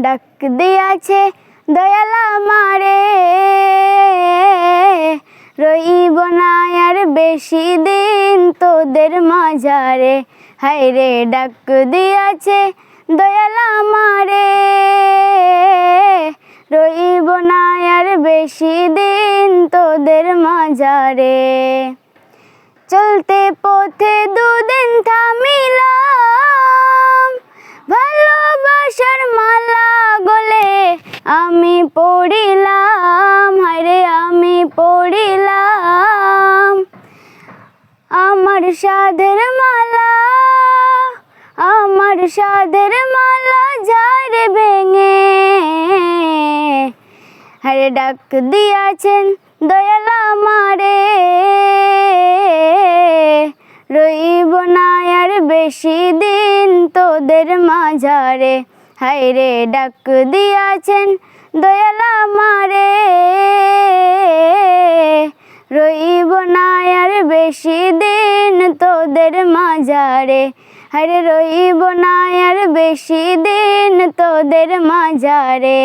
ডাক দিয়াছে দয়াল আমারে, রইব না আর বেশি দিন তোদের মাঝারে। হায়রে ডাক দিয়াছে দয়াল আমারে, রইব না আর বেশি দিন তোদের মাঝারে। চলতে পথে দুদিন থামিলাম, ভালোবাসার মালা গলে আমি পড়িলাম। হায়রে আমি পড়িলাম, আমার সাধের মালা, আমার সাধের মালা ঝাড়ে ভেঙে। হায়রে ডাক দিয়াছেন দয়াল আমারে, রইব না আর বেশি দিন তোদের মাঝারে। হায়রে ডাক দিয়াছেন দয়াল আমারে, রইব না আর বেশি দিন তোদের মাঝারে। হায়রে রইব না আর বেশি দিন তোদের মাঝারে।